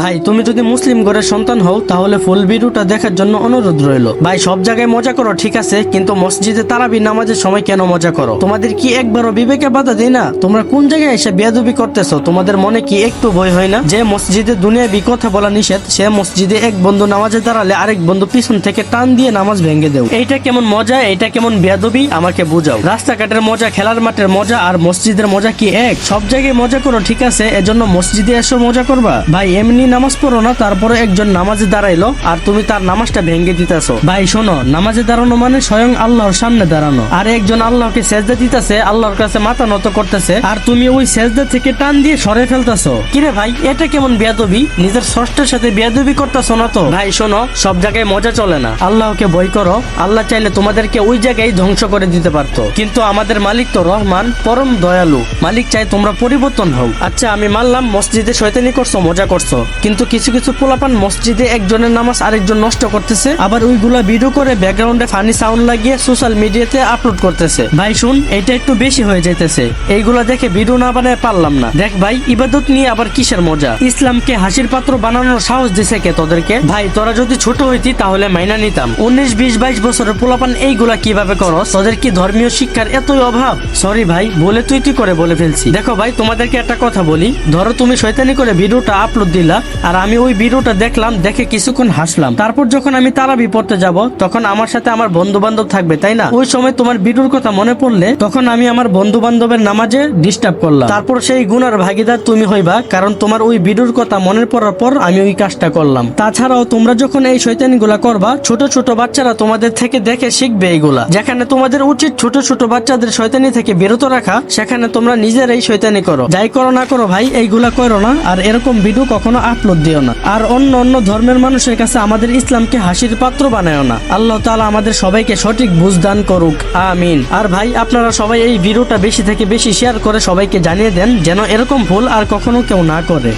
ভাই তুমি যদি মুসলিম ঘরের সন্তান হও তাহলে ফুল ভিডিওটা দেখার জন্য অনুরোধ রইল। ভাই সব জায়গায় মজা করো ঠিক আছে, কিন্তু মসজিদে তারাবি নামাজের সময় কেন মজা করো? তোমাদের কি একবারও বিবেকে বাধা দেয় না? তোমরা কোন জায়গায় এসে বেয়াদবি করতেছো? তোমাদের মনে কি একটু ভয় হয় না? যে মসজিদে দুনিয়াবি কথা বলা নিষেধ, সে মসজিদে এক বন্ধু নামাজে দাঁড়ালে আরেক বন্ধু পিছন থেকে টান দিয়ে নামাজ ভেঙে দেও। এইটা কেমন মজা? এটা কেমন বেয়াদবি? আমাকে বুঝাও। রাস্তাঘাটের মজা, খেলার মাঠের মজা আর মসজিদের মজা কি এক? সব জায়গায় মজা করো ঠিক আছে, এজন্য মসজিদে এসে মজা করবা? ভাই এমনি নামাজ পড়ো না, তারপরে একজন নামাজে দাঁড়াইলো আর তুমি তার নামাজটা ভেঙে দিতেছো। ভাই শোনো, নামাজে দাঁড়ানো মানে স্বয়ং আল্লাহর সামনে দাঁড়ানো, আর একজন আল্লাহকে সেজদা দিতেছে, আল্লাহর কাছে মাথা নত করতেছে, আর তুমি ওই সেজদা থেকে টান দিয়ে সরে ফেলতেছো। কিরে ভাই এটা কেমন বেয়াদবি? নিজের স্রষ্টার সাথে বেয়াদবি করতেছো না তো? ভাই শোনো, সব জায়গায় মজা চলে না, আল্লাহকে ভয় করো। আল্লাহ চাইলে তোমাদেরকে ওই জায়গায় ধ্বংস করে দিতে পারতো, কিন্তু আমাদের মালিক তো রহমান, পরম দয়ালু। মালিক চাই তোমরা পরিবর্তন হও। আচ্ছা আমি মানলাম মসজিদে শয়তানি করছো, মজা করছো, কিন্তু কিছু কিছু পোলাপান মসজিদে একজনের নামাজ আরেকজন নষ্ট করতেছে, আবার ওইগুলা ভিডিও করে ব্যাকগ্রাউন্ডে ফানি সাউন্ড লাগিয়ে সোশ্যাল মিডিয়াতে আপলোড করতেছে। ভাই শুন, এটা একটু বেশি হয়ে যাইতেছে, এইগুলা দেখে ভিডিও না বানায় পারলাম না। দেখ ভাই, ইবাদত নিয়ে আবার কিসের মজা? ইসলামকে হাসির পাত্র বানানোর সাহস দিছে কে তোদেরকে? ভাই তোরা যদি ছোট হইতি তাহলে মাইনা নিতাম, 19, 20, 22 বছরের পোলাপান এইগুলা কিভাবে করস? তোদের কি ধর্মীয় শিক্ষার এতই অভাব? সরি ভাই, বলে তুই করে বলে ফেলছি। দেখো ভাই, তোমাদেরকে একটা কথা বলি, ধরো তুমি শয়তানি করে ভিডিওটা আপলোড দিলা, আর আমি ওই ভিডিওটা দেখলাম, দেখে কিছুক্ষণ হাসলাম, তারপর যখন আমি তারাবি পড়তে যাব তখন আমার সাথে আমার বন্ধু বান্ধব থাকবে তাই না? ওই সময় তোমার ভিডিওর কথা মনে পড়লে তখন আমি আমার বন্ধু বান্ধবের নামাজে ডিস্টার্ব করলাম, তারপর সেই গুনার ভাগিদার তুমি হইবা, কারণ তোমার ওই ভিডিওর কথা মনে পড়ার পর আমি ওই কাজটা করলাম। তাছাড়াও তোমরা যখন এই শয়তানি গুলা করবা, ছোট ছোট বাচ্চারা তোমাদের থেকে দেখে শিখবে এইগুলা। যেখানে তোমাদের উচিত ছোট ছোট বাচ্চাদের শয়তানি থেকে বিরত রাখা, সেখানে তোমরা নিজেরাই শয়তানি করো। যাই করো না করো ভাই, এইগুলা করো না, আর এরকম ভিডিও কখনো আপলোড দিও না, আর অন্য অন্য ধর্মের মানুষের কাছে আমাদের ইসলামকে হাসির পাত্র বানায়ও না। আল্লাহ তাআলা আমাদের সবাইকে সঠিক বুঝ দান করুক, আমিন। আর ভাই আপনারা সবাই এই ভিডিওটা বেশি থেকে বেশি শেয়ার করে সবাইকে জানিয়ে দেন, যেন এরকম ভুল আর কখনো কেউ না করে।